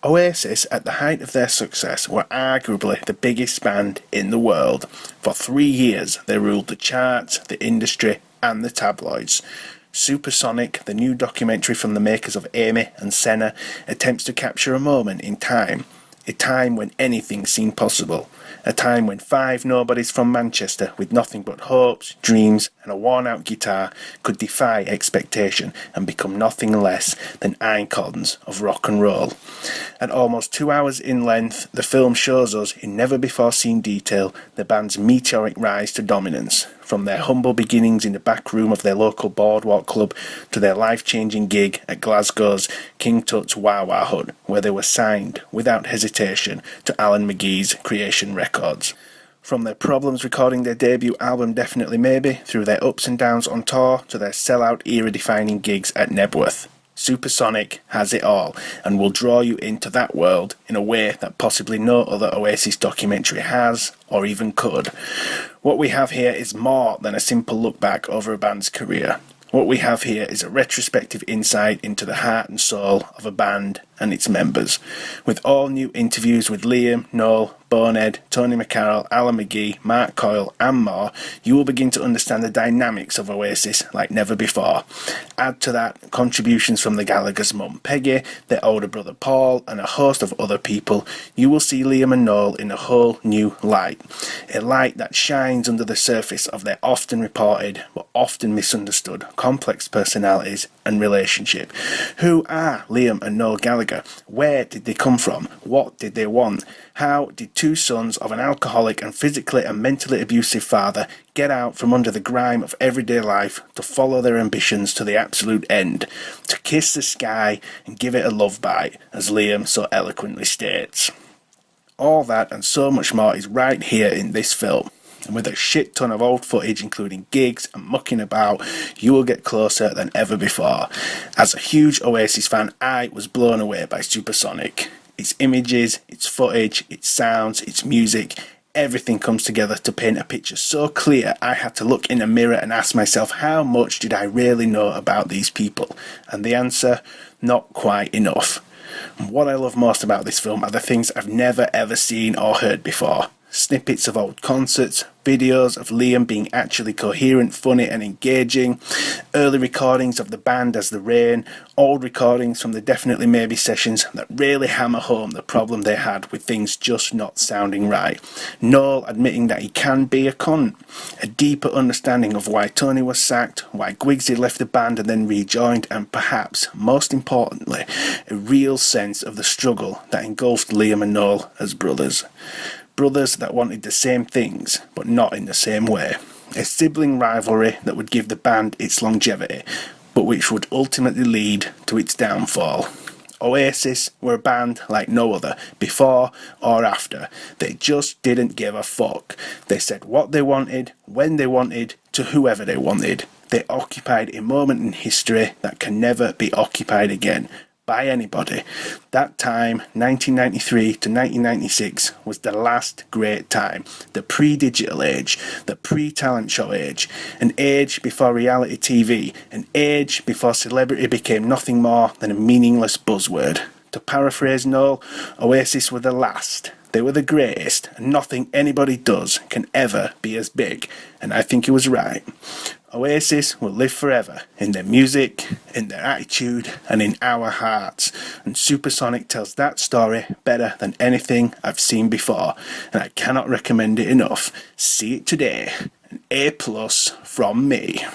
Oasis, at the height of their success, were arguably the biggest band in the world. For 3 years, they ruled the charts, the industry, and the tabloids. SUPERSONIC, the new documentary from the makers of AMY and SENNA, attempts to capture a moment in time. A time when anything seemed possible. A time when 5 nobodies from Manchester with nothing but hopes, dreams and a worn-out guitar could defy expectation and become nothing less than icons of rock and roll. At almost 2 hours in length, the film shows us in never-before-seen detail the band's meteoric rise to dominance, from their humble beginnings in the back room of their local boardwalk club to their life-changing gig at Glasgow's King Tut's Wah Wah Hut, where they were signed, without hesitation, to Alan McGee's Creation Records. From their problems recording their debut album Definitely Maybe, through their ups and downs on tour, to their sellout era-defining gigs at Nebworth. SUPERSONIC has it all, and will draw you into that world in a way that possibly no other Oasis documentary has, or even could. What we have here is more than a simple look back over a band's career. What we have here is a retrospective insight into the heart and soul of a band and its members, with all new interviews with Liam, Noel, Bonehead, Tony McCarroll, Alan McGee, Mark Coyle and more. You will begin to understand the dynamics of Oasis like never before. Add to that contributions from the Gallagher's mum Peggy, their older brother Paul and a host of other people. You will see Liam and Noel in a whole new light. A light that shines under the surface of their often reported but often misunderstood complex personalities and relationship. Who are Liam and Noel Gallagher? Where did they come from? What did they want? How did 2 sons of an alcoholic and physically and mentally abusive father get out from under the grime of everyday life to follow their ambitions to the absolute end, to kiss the sky and give it a love bite, as Liam so eloquently states? All that and so much more is right here in this film. And with a shit ton of old footage, including gigs and mucking about, you will get closer than ever before. As a huge Oasis fan, I was blown away by SUPERSONIC. Its images, its footage, its sounds, its music, everything comes together to paint a picture so clear I had to look in a mirror and ask myself, how much did I really know about these people? And the answer, not quite enough. And what I love most about this film are the things I've never ever seen or heard before. Snippets of old concerts, videos of Liam being actually coherent, funny and engaging, early recordings of the band as The Rain, old recordings from the Definitely Maybe sessions that really hammer home the problem they had with things just not sounding right. Noel admitting that he can be a cunt, a deeper understanding of why Tony was sacked, why Gwigsy left the band and then rejoined, and perhaps, most importantly, a real sense of the struggle that engulfed Liam and Noel as brothers. Brothers that wanted the same things, but not in the same way. A sibling rivalry that would give the band its longevity, but which would ultimately lead to its downfall. Oasis were a band like no other, before or after. They just didn't give a fuck. They said what they wanted, when they wanted, to whoever they wanted. They occupied a moment in history that can never be occupied again. By anybody. That time, 1993 to 1996, was the last great time. The pre-digital age, the pre-talent show age, an age before reality TV, an age before celebrity became nothing more than a meaningless buzzword. To paraphrase Noel, Oasis were the last. They were the greatest, and nothing anybody does can ever be as big. And I think he was right. Oasis will live forever in their music, in their attitude, and in our hearts. And SUPERSONIC tells that story better than anything I've seen before, and I cannot recommend it enough. See it today. An A+ from me.